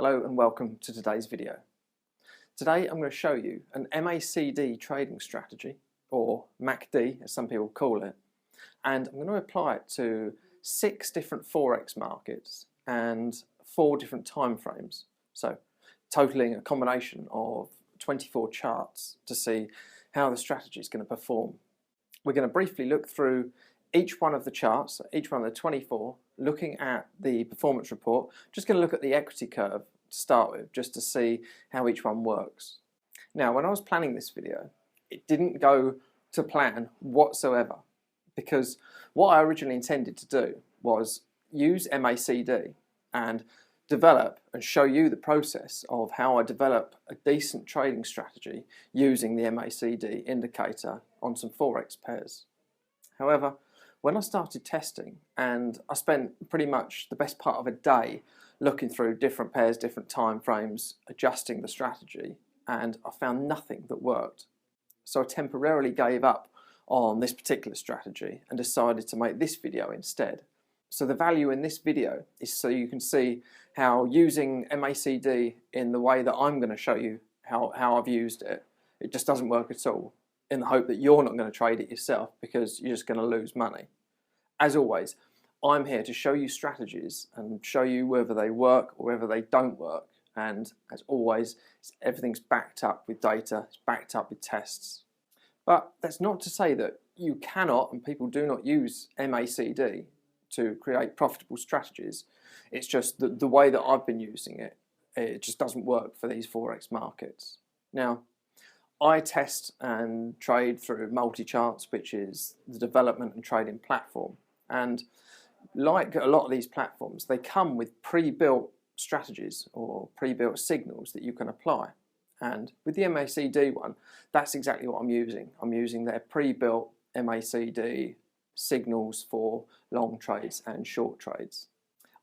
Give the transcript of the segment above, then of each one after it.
Hello and welcome to today's video. Today I'm going to show you an MACD trading strategy, or MACD as some people call it, and I'm going to apply it to 6 different Forex markets and 4 different time frames, so totaling a combination of 24 charts to see how the strategy is going to perform. We're going to briefly look through each one of the charts, each one of the 24, looking at the performance report. Just going to look at the equity curve to start with, just to see how each one works. Now, when I was planning this video, it didn't go to plan whatsoever, because what I originally intended to do was use MACD and develop and show you the process of how I develop a decent trading strategy using the MACD indicator on some Forex pairs. However, when I started testing, and I spent pretty much the best part of a day looking through different pairs, different time frames, adjusting the strategy, and I found nothing that worked. So I temporarily gave up on this particular strategy and decided to make this video instead. So the value in this video is so you can see how using MACD in the way that I'm going to show you how I've used it, it just doesn't work at all, in the hope that you're not going to trade it yourself because you're just going to lose money. As always, I'm here to show you strategies and show you whether they work or whether they don't work. And as always, everything's backed up with data, it's backed up with tests. But that's not to say that you cannot, and people do not use MACD to create profitable strategies. It's just that the way that I've been using it, it just doesn't work for these Forex markets. Now, I test and trade through Multicharts, which is the development and trading platform. And like a lot of these platforms, they come with pre-built strategies or pre-built signals that you can apply. And with the MACD one, that's exactly what I'm using. I'm using their pre-built MACD signals for long trades and short trades.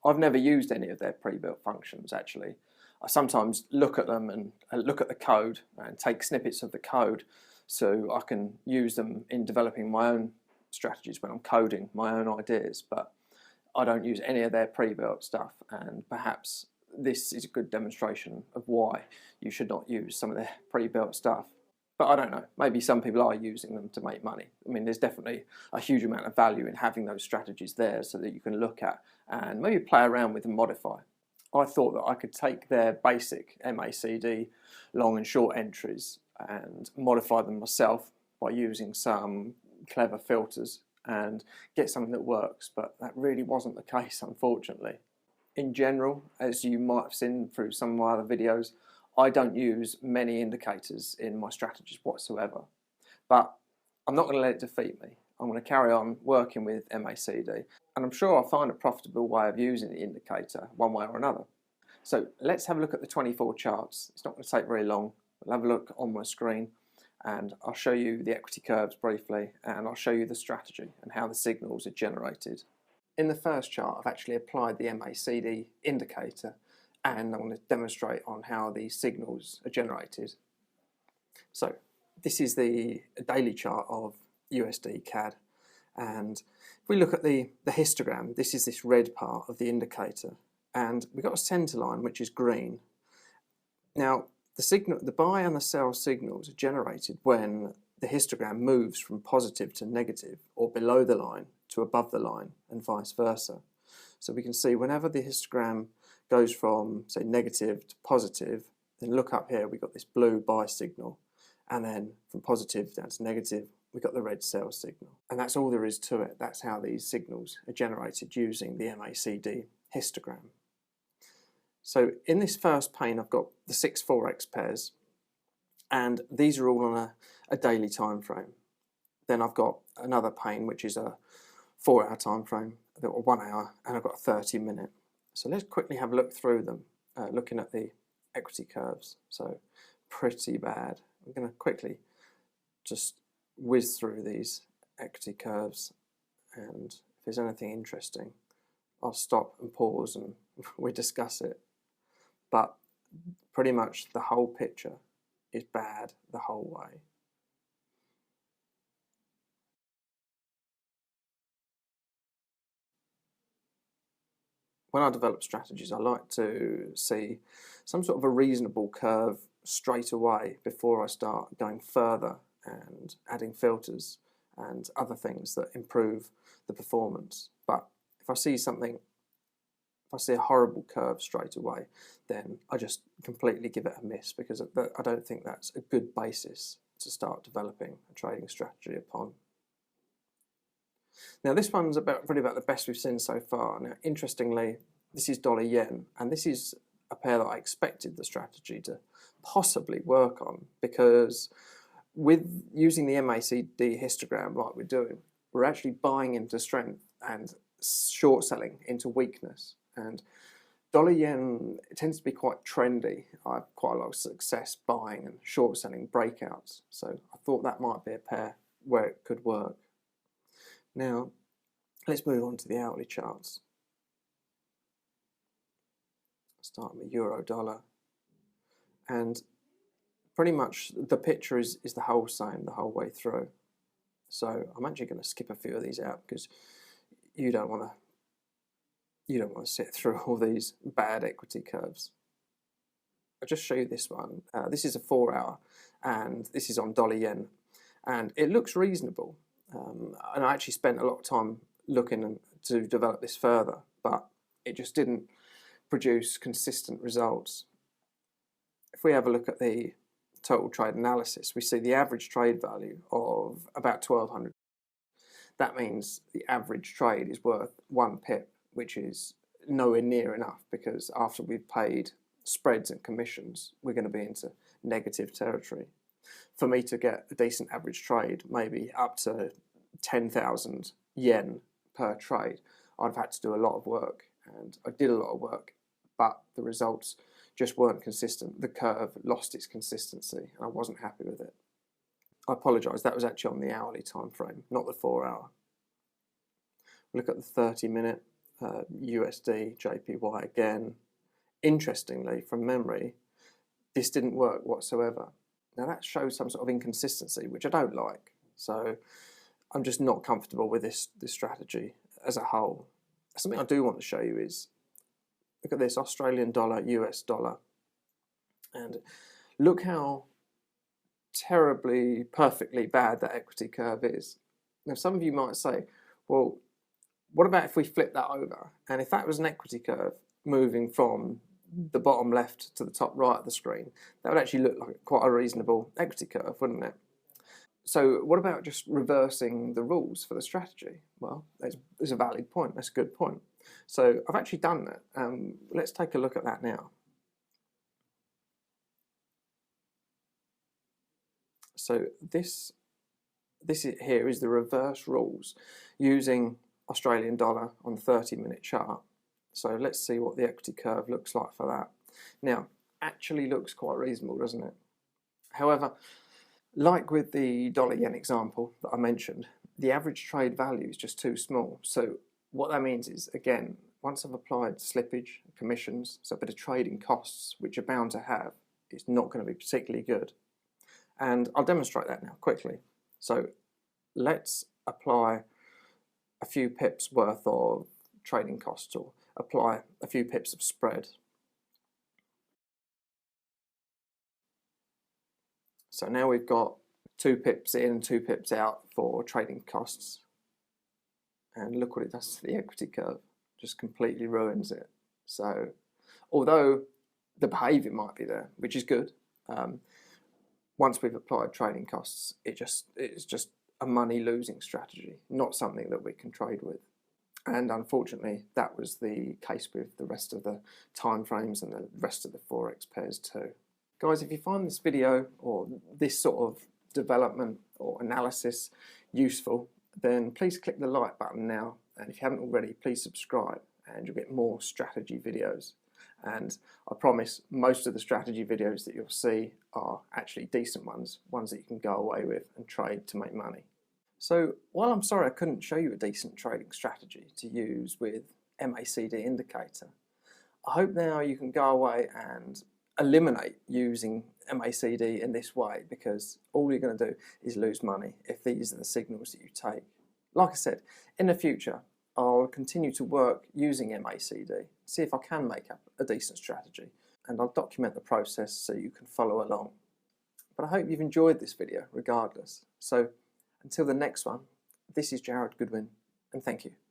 I've never used any of their pre-built functions, actually. I sometimes look at them and look at the code and take snippets of the code so I can use them in developing my own strategies when I'm coding my own ideas, but I don't use any of their pre-built stuff, and perhaps this is a good demonstration of why you should not use some of their pre-built stuff. But I don't know, maybe some people are using them to make money. I mean, there's definitely a huge amount of value in having those strategies there so that you can look at and maybe play around with and modify. I thought that I could take their basic MACD long and short entries and modify them myself by using some clever filters and get something that works, but that really wasn't the case, unfortunately. In general, as you might have seen through some of my other videos, I don't use many indicators in my strategies whatsoever, but I'm not going to let it defeat me. I'm going to carry on working with MACD, and I'm sure I'll find a profitable way of using the indicator one way or another. So let's have a look at the 24 charts. It's not going to take very long. We'll have a look on my screen and I'll show you the equity curves briefly, and I'll show you the strategy and how the signals are generated. In the first chart, I've actually applied the MACD indicator, and I'm going to demonstrate on how the signals are generated. So this is the daily chart of USD CAD, and if we look at the histogram, this is this red part of the indicator, and we've got a center line which is green. Now the buy and the sell signals are generated when the histogram moves from positive to negative, or below the line to above the line, and vice versa. So we can see whenever the histogram goes from, say, negative to positive, then look up here, we've got this blue buy signal, and then from positive down to negative, we've got the red sell signal. And that's all there is to it. That's how these signals are generated using the MACD histogram. So in this first pane, I've got the 6 Forex pairs, and these are all on a daily time frame. Then I've got another pane, which is a 4-hour time frame, or 1 hour, and I've got a 30-minute. So let's quickly have a look through them, looking at the equity curves. So pretty bad. I'm going to quickly just whiz through these equity curves, and if there's anything interesting, I'll stop and pause and we discuss it. But pretty much the whole picture is bad the whole way. when I develop strategies, I like to see some sort of a reasonable curve straight away before I start going further and adding filters and other things that improve the performance. But if I see a horrible curve straight away, then I just completely give it a miss, because I don't think that's a good basis to start developing a trading strategy upon. Now this one's really about the best we've seen so far. Now interestingly, this is dollar yen, and this is a pair that I expected the strategy to possibly work on, because with using the MACD histogram like we're doing, we're actually buying into strength and short selling into weakness. And dollar yen, it tends to be quite trendy. I have quite a lot of success buying and short selling breakouts, so I thought that might be a pair where it could work. Now let's move on to the hourly charts. Start with euro dollar, and pretty much the picture is the whole same the whole way through. So I'm actually going to skip a few of these out, because you don't want to sit through all these bad equity curves. I'll just show you this one. This is a 4-hour, and this is on dollar yen, and it looks reasonable. And I actually spent a lot of time looking to develop this further, but it just didn't produce consistent results. If we have a look at the total trade analysis, we see the average trade value of about 1200. That means the average trade is worth 1 pip, which is nowhere near enough, because after we've paid spreads and commissions, we're going to be into negative territory. For me to get a decent average trade, maybe up to 10,000 yen per trade, I'd have had to do a lot of work, and I did a lot of work, but the results just weren't consistent. The curve lost its consistency, and I wasn't happy with it. I apologise, that was actually on the hourly time frame, not the 4-hour. Look at the 30-minute USD, JPY again. Interestingly, from memory, this didn't work whatsoever. Now that shows some sort of inconsistency, which I don't like. So I'm just not comfortable with this strategy as a whole. Something I do want to show you is, look at this, Australian dollar, US dollar, and look how terribly, perfectly bad that equity curve is. Now some of you might say, well, what about if we flip that over, and if that was an equity curve moving from the bottom left to the top right of the screen, that would actually look like quite a reasonable equity curve, wouldn't it? So what about just reversing the rules for the strategy? Well, it's a valid point, that's a good point. So I've actually done that. Let's take a look at that now. So this here is the reverse rules using Australian dollar on the 30-minute chart. So let's see what the equity curve looks like for that. Now, actually looks quite reasonable, doesn't it? However, like with the dollar yen example that I mentioned, the average trade value is just too small. So what that means is, again, once I've applied slippage, commissions, so a bit of trading costs, which are bound to have, it's not going to be particularly good. And I'll demonstrate that now quickly. So let's apply a few pips worth of trading costs, or apply a few pips of spread. So now we've got 2 pips in and 2 pips out for trading costs. And look what it does to the equity curve. Just completely ruins it. So although the behaviour might be there, which is good, once we've applied trading costs, it's just a money losing strategy, not something that we can trade with. And unfortunately, that was the case with the rest of the time frames and the rest of the Forex pairs too. Guys, if you find this video or this sort of development or analysis useful, then please click the like button now. And if you haven't already, please subscribe, and you'll get more strategy videos. And I promise most of the strategy videos that you'll see are actually decent ones that you can go away with and trade to make money. So while I'm sorry I couldn't show you a decent trading strategy to use with MACD indicator, I hope now you can go away and eliminate using MACD in this way, because all you're going to do is lose money if these are the signals that you take. Like I said, in the future I'll continue to work using MACD, see if I can make up a decent strategy, and I'll document the process so you can follow along. But I hope you've enjoyed this video regardless. So until the next one, this is Jared Goodwin, and thank you.